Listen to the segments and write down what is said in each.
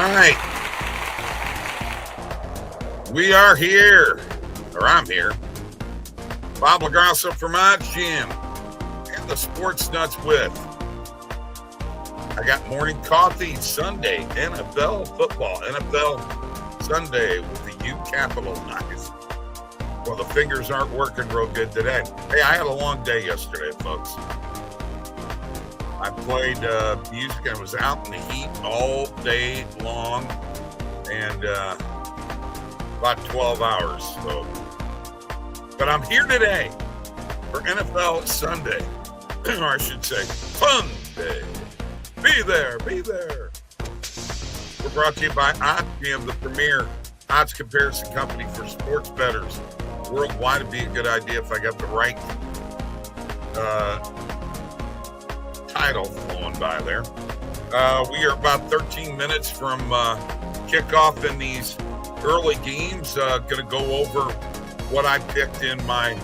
right. We are here, or I'm here. Bob LaGrasso from OddsJam and the Sports Nuts with. I got morning coffee Sunday, NFL football, NFL Sunday with the U capitalized. Well, the fingers aren't working real good today. Hey, I had a long day yesterday, folks. I played music and was out in the heat all day long and about 12 hours. So, but I'm here today for NFL Sunday, or I should say Fun Day. Be there, be there. We're brought to you by OddsJam, the premier odds comparison company for sports bettors worldwide. It'd be a good idea if I got the right title flowing by there. We are about 13 minutes from kickoff in these early games. Going to go over what I picked in my.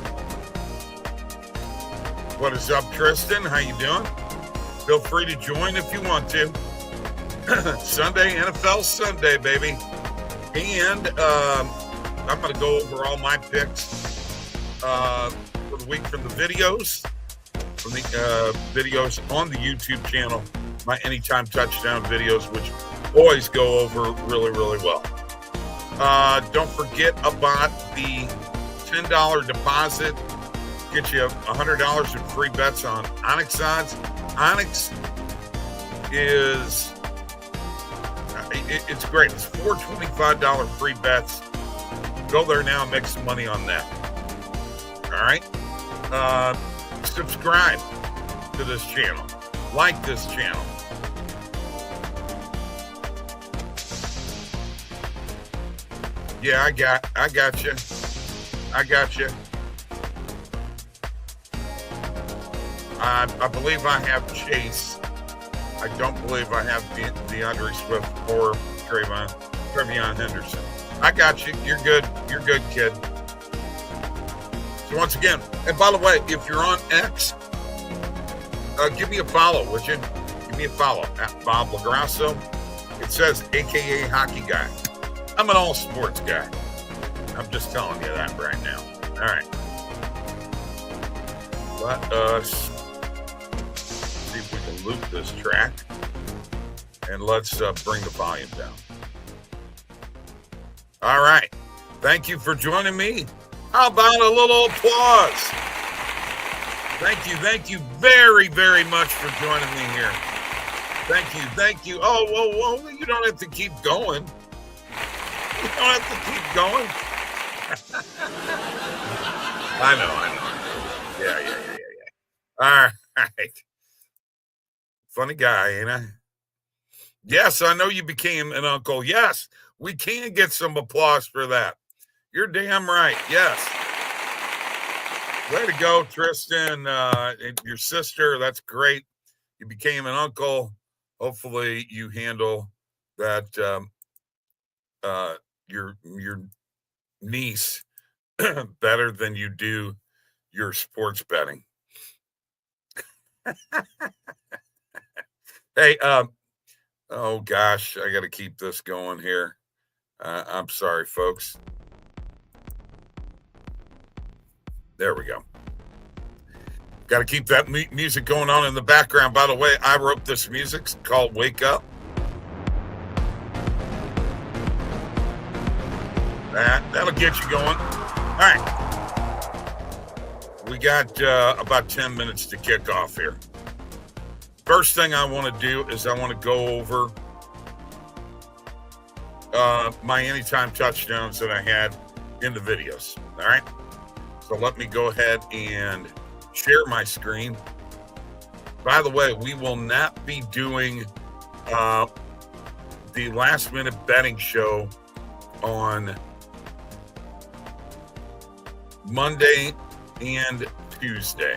What is up, Tristan? How you doing? Feel free to join if you want to. Sunday, NFL Sunday, baby. And I'm going to go over all my picks for the week from the videos. From the videos on the YouTube channel, my Anytime Touchdown videos, which always go over really, really well. Don't forget about the $10 deposit. Get you $100 in free bets on Onyx odds. Onyx is, it's great. It's $4 25 free bets. Go there now and make some money on that. All right. Subscribe to this channel. Like this channel. Yeah, I got you. I got you. I believe I have Chase. I don't believe I have DeAndre Swift or Trevion Henderson. I got you. You're good. You're good, kid. So once again, and by the way, if you're on X, give me a follow, would you? Give me a follow at Bob LaGrasso. It says AKA Hockey Guy. I'm an all sports guy. I'm just telling you that right now. All right. Let us see if we can loop this track. And let's bring the volume down. All right. Thank you for joining me. How about a little applause? Thank you very, very much for joining me here. Thank you. Oh, whoa, you don't have to keep going. You don't have to keep going. I know. Yeah. All right. Funny guy, ain't I? Yes, I know you became an uncle. Yes, we can get some applause for that. You're damn right. Yes. Way to go, Tristan. And your sister, that's great. You became an uncle. Hopefully you handle that your niece better than you do your sports betting. Hey, oh gosh, I got to keep this going here. I'm sorry, folks. There we go. Got to keep that music going on in the background. By the way, I wrote this music. It's called Wake Up. That'll get you going. All right. We got about 10 minutes to kick off here. First thing I want to do is I want to go over my Anytime Touchdowns that I had in the videos. All right. So let me go ahead and share my screen. By the way, we will not be doing the last minute betting show on Monday and Tuesday.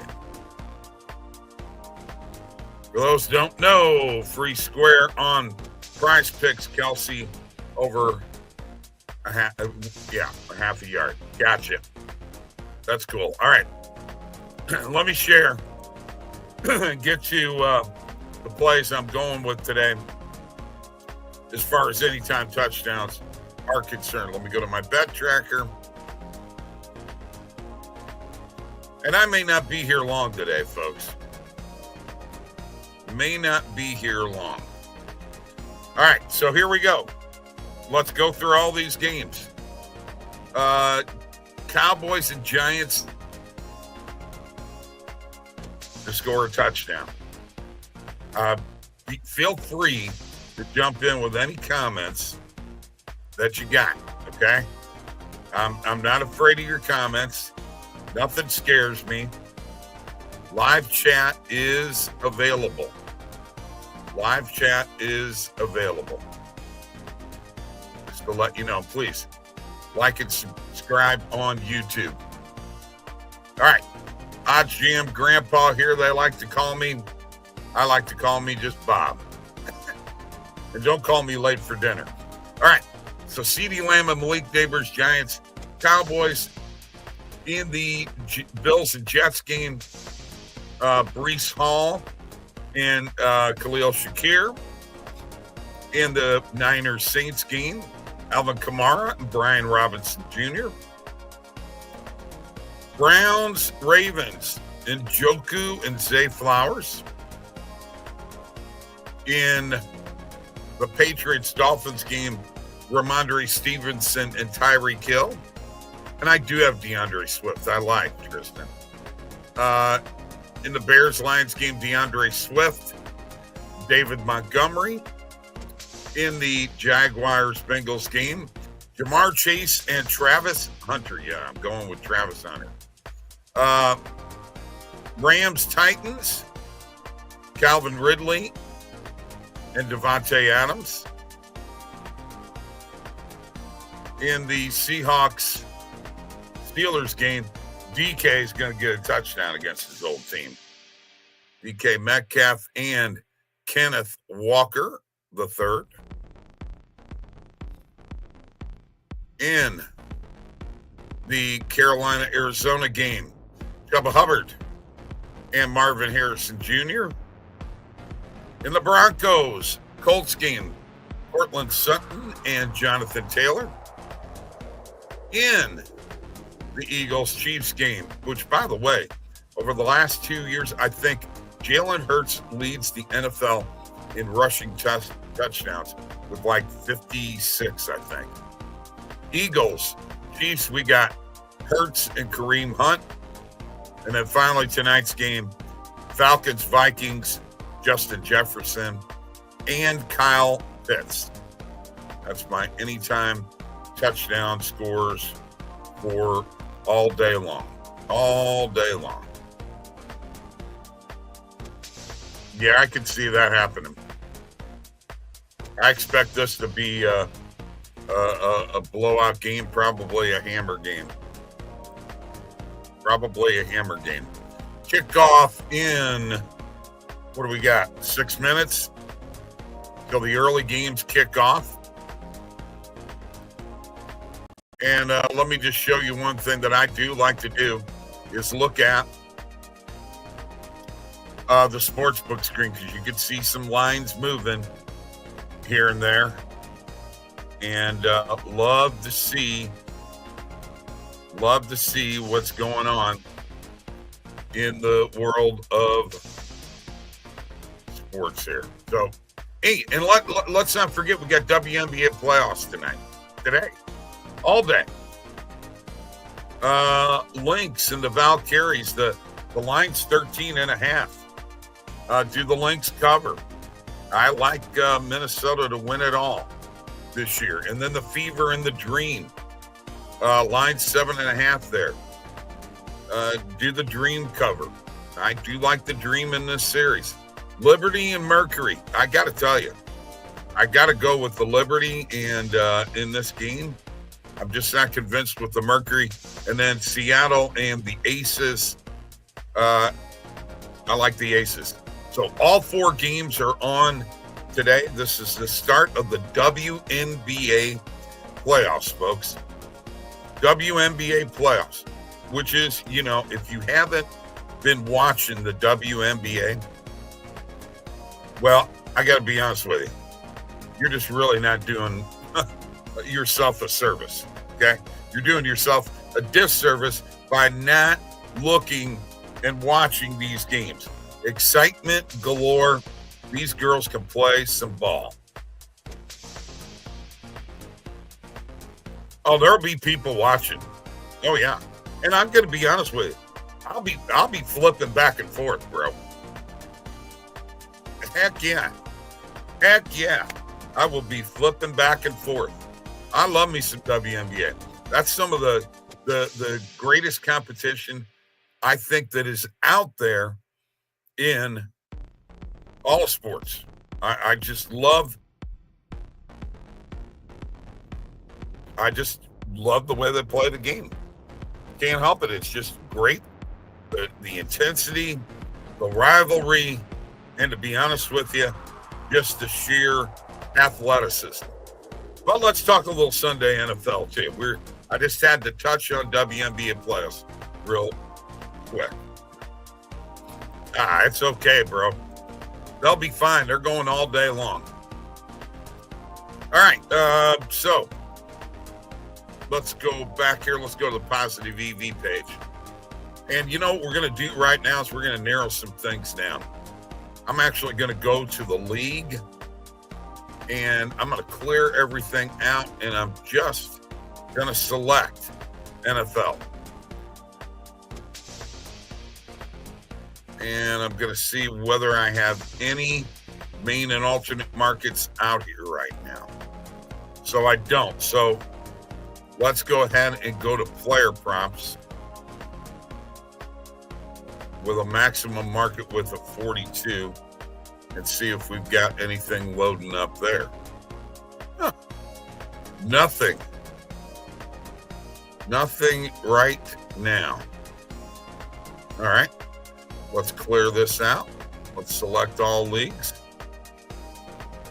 For those who don't know, free square on Prize Picks, Kelsey over a half a yard. Gotcha. That's cool. All right. Let me share. Get you the plays I'm going with today. as far as anytime touchdowns are concerned. Let me go to my bet tracker. And I may not be here long today, folks. May not be here long. All right, so here we go. Let's go through all these games. Cowboys and Giants to score a touchdown. Feel free to jump in with any comments that you got, okay? I'm not afraid of your comments. Nothing scares me. Live chat is available. Live chat is available. Just to let you know, please like and subscribe on YouTube. All right. OddsJam Grandpa here, they like to call me. I like to call me just Bob. And don't call me late for dinner. All right. So CeeDee Lamb and Malik Neighbors, Giants, Cowboys. In the Bills and Jets game, Breece Hall and Khalil Shakir. In the Niners Saints game, Alvin Kamara and Brian Robinson Jr. Browns Ravens, Njoku and Zay Flowers. In the Patriots Dolphins game, Ramondre Stevenson and Tyreek Hill. And I do have DeAndre Swift. I like Tristan. In the Bears-Lions game, DeAndre Swift, David Montgomery. In the Jaguars-Bengals game, Jamar Chase and Travis Hunter. Yeah, I'm going with Travis Hunter. Rams-Titans, Calvin Ridley and Devontae Adams. In the Seahawks Steelers game, DK is going to get a touchdown against his old team. DK Metcalf and Kenneth Walker III. In the Carolina-Arizona game, Chuba Hubbard and Marvin Harrison Jr. In the Broncos-Colts game, Cortland Sutton and Jonathan Taylor. In the Eagles-Chiefs game, which, by the way, over the last 2 years, I think Jalen Hurts leads the NFL in rushing touchdowns with like 56, I think. Eagles, Chiefs, we got Hurts and Kareem Hunt. And then finally tonight's game, Falcons, Vikings, Justin Jefferson, and Kyle Pitts. That's my anytime touchdown scores for all day long. All day long. Yeah, I can see that happening. I expect this to be a blowout game, probably a hammer game. Probably a hammer game. Kickoff in, what do we got? 6 minutes till the early games kick off. And let me just show you one thing that I do like to do is look at the Sportsbook screen, because you can see some lines moving here and there. And love to see what's going on in the world of sports here. So, hey, and let's not forget we got WNBA playoffs today, all day. Lynx and the Valkyries, the line's 13.5. Do the Lynx cover? I like Minnesota to win it all this year. And then the Fever and the Dream. Line 7.5 there. Do the Dream cover. I do like the Dream in this series. Liberty and Mercury. I got to tell you, I got to go with the Liberty. And in this game, I'm just not convinced with the Mercury. And then Seattle and the Aces. I like the Aces. So all 4 games are on today. This is the start of the WNBA playoffs, folks. WNBA playoffs, which is, if you haven't been watching the WNBA, well, I got to be honest with you. you're just really not doing yourself a service, okay? You're doing yourself a disservice by not looking and watching these games. Excitement galore. These girls can play some ball. Oh, there'll be people watching. Oh yeah, and I'm going to be honest with you. I'll be flipping back and forth, bro. Heck yeah, I will be flipping back and forth. I love me some WNBA. That's some of the greatest competition I think that is out there in all sports. I just love the way they play the game. Can't help it. It's just great. The intensity, the rivalry, and to be honest with you, just the sheer athleticism. But let's talk a little Sunday NFL too. I just had to touch on WNBA playoffs real quick. It's okay, bro. They'll be fine. They're going all day long. All right, so let's go back here. Let's go to the positive EV page. And you know what we're going to do right now is we're going to narrow some things down. I'm actually going to go to the league, and I'm going to clear everything out, and I'm just going to select NFL. And I'm going to see whether I have any main and alternate markets out here right now. So I don't. So let's go ahead and go to player props with a maximum market width of 42 and see if we've got anything loading up there. Huh. Nothing right now. All right. Let's clear this out. Let's select all leagues.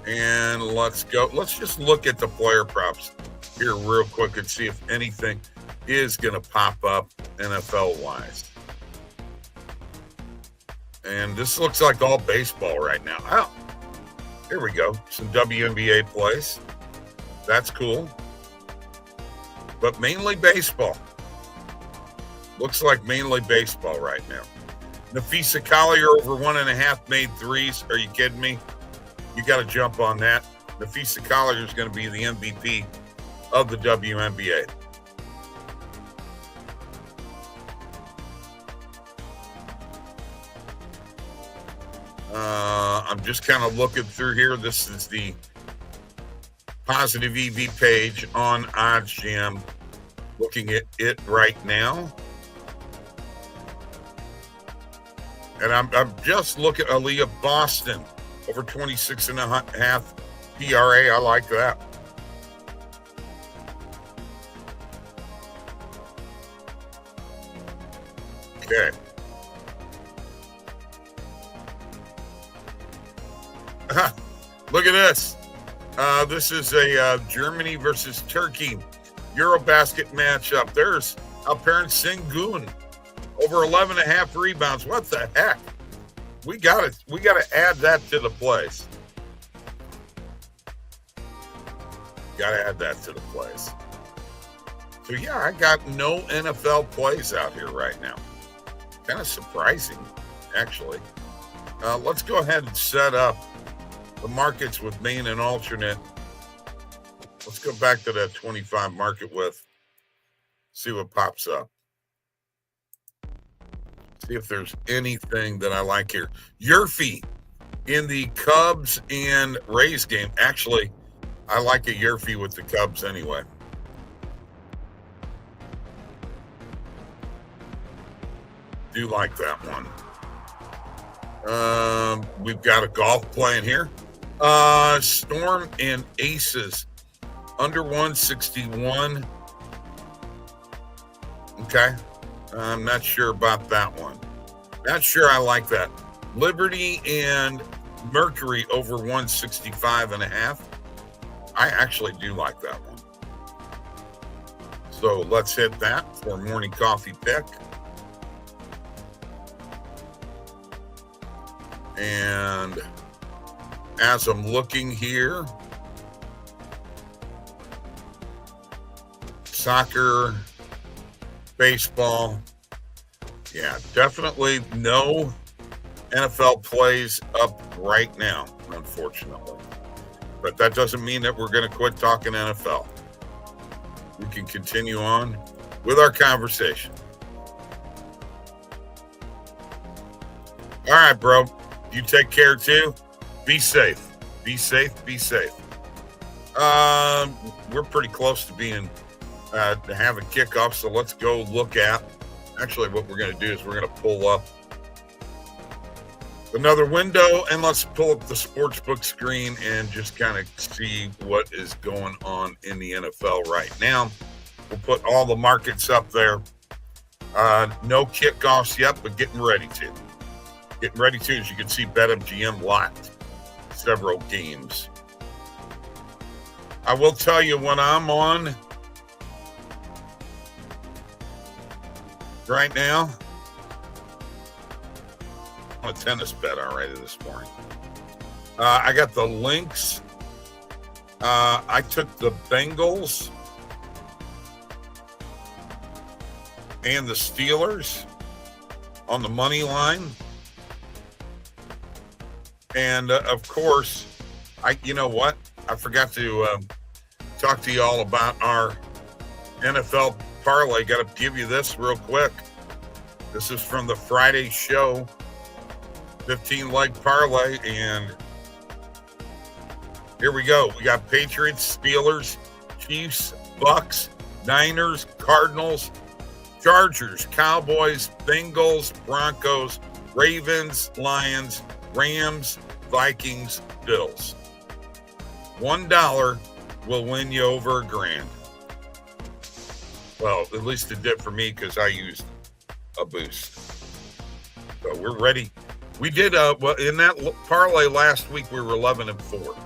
And let's go. Let's just look at the player props here real quick and see if anything is going to pop up NFL-wise. And this looks like all baseball right now. Oh, here we go. Some WNBA plays. That's cool. But mainly baseball. Looks like mainly baseball right now. Nafisa Collier over 1.5 made threes. Are you kidding me? You got to jump on that. Nafisa Collier is going to be the MVP of the WNBA. I'm just kind of looking through here. This is the positive EV page on OddsJam. Looking at it right now. And I'm just looking at Aaliyah Boston over 26.5 PRA. I like that. Okay. Look at this. This is a Germany versus Turkey Eurobasket matchup. There's Alperen Sengun. Over 11.5 rebounds. What the heck? We got to add that to the plays. Got to add that to the plays. So yeah, I got no NFL plays out here right now. Kind of surprising, actually. Let's go ahead and set up the markets with main and alternate. Let's go back to that 25 market width. See what pops up. See if there's anything that I like here. Yerfy in the Cubs and Rays game. Actually, I like a Yerfy with the Cubs anyway. Do like that one. We've got a golf playing here. Storm and Aces under 161. Okay. I'm not sure about that one. Not sure I like that. Liberty and Mercury over 165.5. I actually do like that one. So let's hit that for morning coffee pick. And as I'm looking here, soccer, baseball. Yeah, definitely no NFL plays up right now, unfortunately. But that doesn't mean that we're going to quit talking NFL. We can continue on with our conversation. All right, bro. You take care too. Be safe. Be safe. Be safe. We're pretty close to being to having kickoff, so let's go look at. Actually, what we're going to do is we're going to pull up another window and let's pull up the Sportsbook screen and just kind of see what is going on in the NFL right now. We'll put all the markets up there. No kickoffs yet, but getting ready to. Getting ready to, as you can see, BetMGM locked several games. I will tell you when I'm on right now. I'm a tennis bet already this morning. I got the Lynx. I took the Bengals and the Steelers on the money line. And of course, you know what? I forgot to talk to you all about our NFL parlay. Got to give you this real quick. This is from the Friday show, 15-leg parlay, and here we go. We got Patriots, Steelers, Chiefs, Bucks, Niners, Cardinals, Chargers, Cowboys, Bengals, Broncos, Ravens, Lions, Rams, Vikings, Bills. $1 will win you over $1,000. Well, at least it did for me because I used a boost. So we're ready. We did well in that parlay last week. We were 11-4.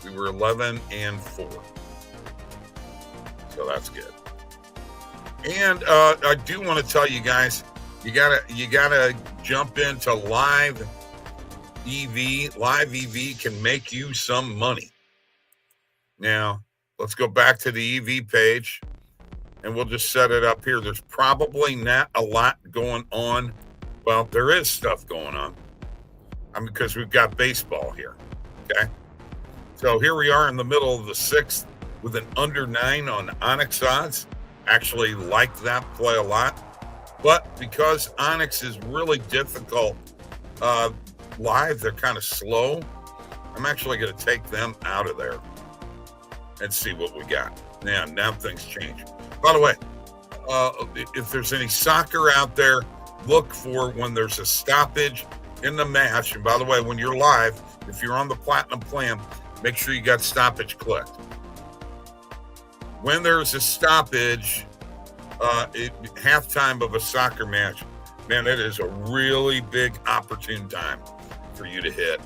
We were 11-4. So that's good. And I do want to tell you guys, you gotta jump into live EV. Live EV can make you some money. Now, let's go back to the EV page, and we'll just set it up here. There's probably not a lot going on. Well, there is stuff going on. Because we've got baseball here, okay? So here we are in the middle of the 6th with an under 9 on Onyx odds. Actually like that play a lot. But because Onyx is really difficult live, they're kind of slow, I'm actually going to take them out of there and see what we got. Now things change. By the way, if there's any soccer out there, look for when there's a stoppage in the match. And by the way, when you're live, if you're on the Platinum plan, make sure you got stoppage clicked. When there's a stoppage, halftime of a soccer match, man, it is a really big opportune time for you to hit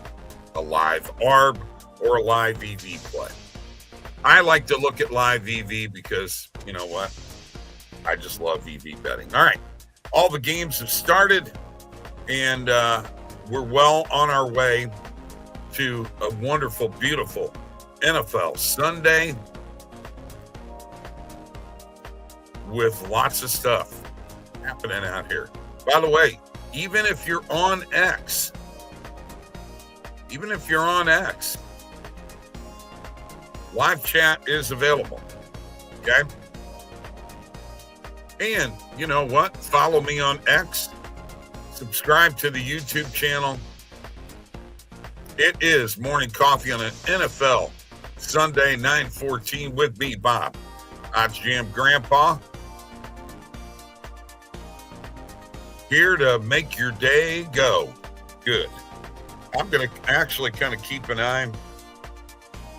a live ARB or a live EV play. I like to look at live EV because, you know what? I just love EV betting. All right. All the games have started, and we're well on our way to a wonderful, beautiful NFL Sunday with lots of stuff happening out here. By the way, even if you're on X, live chat is available, okay? And you know what? Follow me on X. Subscribe to the YouTube channel. It is Morning Coffee on an NFL Sunday, 9/14 with me, Bob, OddsJam Grandpa. Here to make your day go good. I'm going to actually kind of keep an eye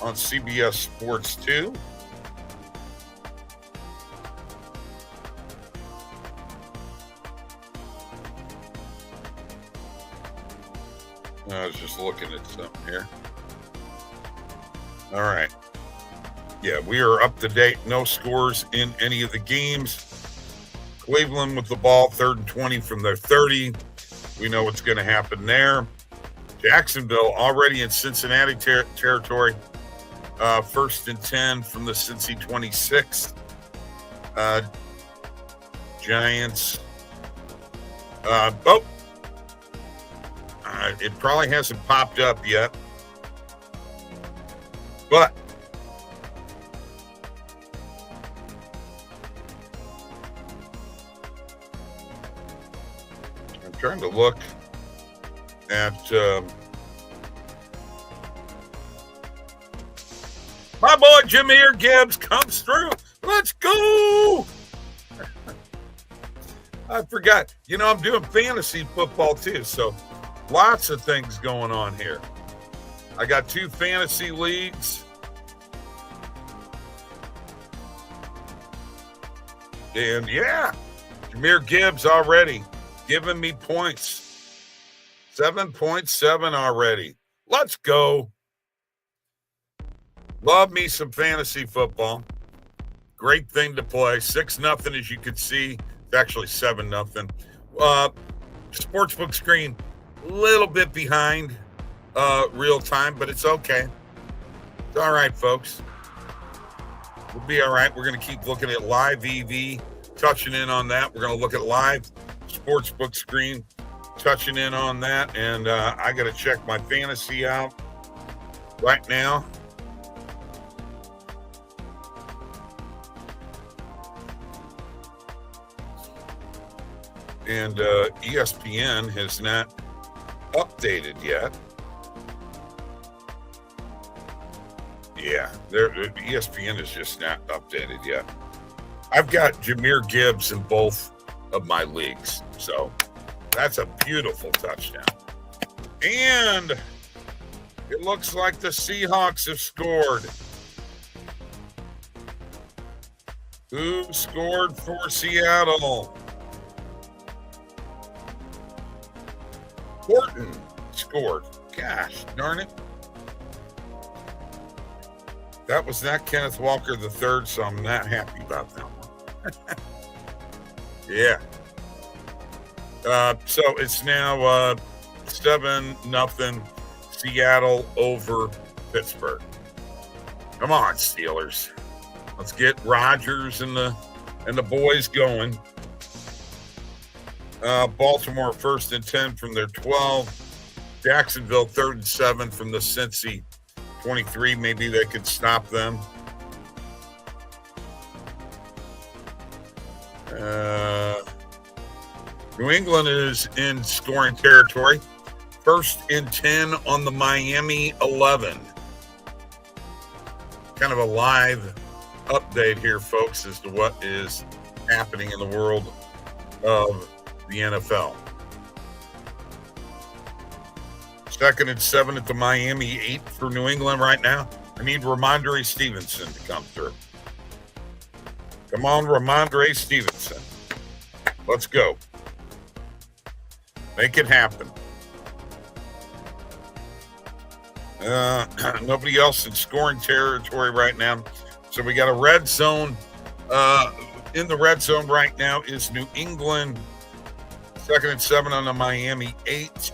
on CBS Sports too. I was just looking at something here. All right. Yeah, we are up to date. No scores in any of the games. Cleveland with the ball, 3rd and 20 from their 30. We know what's going to happen there. Jacksonville already in Cincinnati territory. 1st and 10 from the Cincy 26. Giants. It probably hasn't popped up yet. But I'm trying to look at my boy Jahmyr Gibbs comes through. Let's go. I forgot. I'm doing fantasy football too, so lots of things going on here. I got 2 fantasy leagues. And yeah, Jahmyr Gibbs already giving me points. 7.7 already. Let's go. Love me some fantasy football. Great thing to play. 6-0, as you can see. It's actually 7-0. Sportsbook screen, a little bit behind real time, but it's okay. It's all right, folks. We'll be all right. We're going to keep looking at live EV, touching in on that. We're going to look at live Sportsbook screen, touching in on that. And I got to check my fantasy out right now. And ESPN has not updated yet. Yeah, ESPN is just not updated yet. I've got Jahmyr Gibbs in both of my leagues, so that's a beautiful touchdown. And it looks like the Seahawks have scored. Who scored for Seattle? Horton scored. Gosh darn it. That was not Kenneth Walker III, so I'm not happy about that one. Yeah. So it's now 7-0 Seattle over Pittsburgh. Come on, Steelers. Let's get Rodgers and the boys going. Baltimore 1st and 10 from their 12. Jacksonville 3rd and 7 from the Cincy 23. Maybe they could stop them. New England is in scoring territory. 1st and 10 on the Miami 11. Kind of a live update here, folks, as to what is happening in the world of the NFL. 2nd and 7 at the Miami 8 for New England right now. I need Ramondre Stevenson to come through. Come on, Ramondre Stevenson. Let's go. Make it happen. Nobody else in scoring territory right now. So we got a red zone. In the red zone right now is New England. 2nd and 7 on the Miami 8.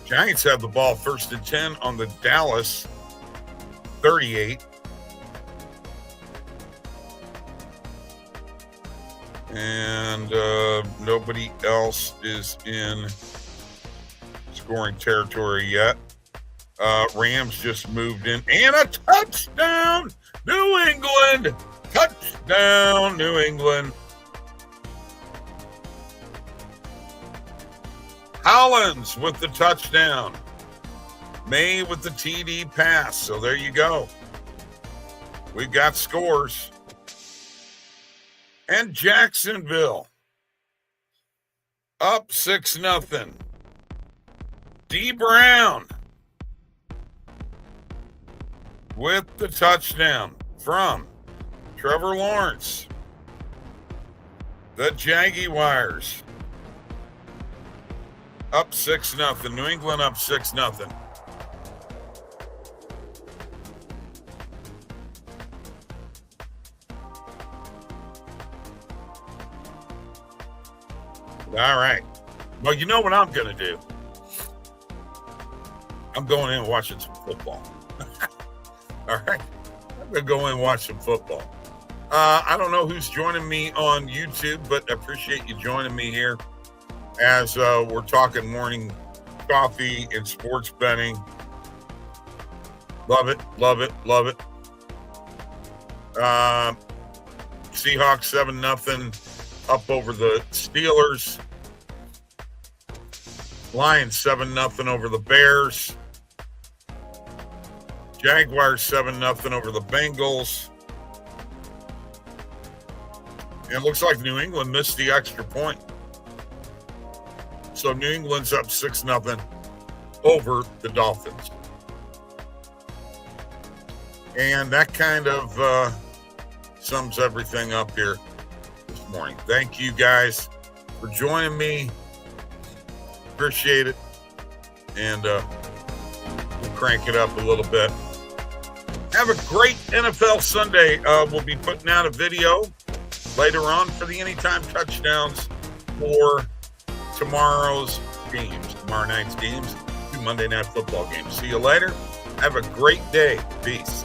Giants have the ball 1st and 10 on the Dallas 38. And nobody else is in scoring territory yet. Rams just moved in. And a touchdown, New England. Touchdown, New England. Hollins with the touchdown. May with the TD pass. So there you go. We've got scores. And Jacksonville up 6-0. D. Brown with the touchdown from Trevor Lawrence. The Jaguars up 6-0. New England up 6-0. All right. Well, you know what I'm going to do? I'm going in and watching some football. All right. I'm going to go in and watch some football. I don't know who's joining me on YouTube, but I appreciate you joining me here as we're talking morning coffee and sports betting. Love it, love it, love it. Seahawks 7-0 up over the Steelers. Lions 7-0 over the Bears. Jaguars 7-0 over the Bengals. And it looks like New England missed the extra point. So New England's up 6-0 over the Dolphins. And that kind of sums everything up here this morning. Thank you guys for joining me. Appreciate it. And we'll crank it up a little bit. Have a great NFL Sunday. We'll be putting out a video later on for the Anytime Touchdowns for tomorrow's games, tomorrow night's games, 2 Monday Night Football games. See you later. Have a great day. Peace.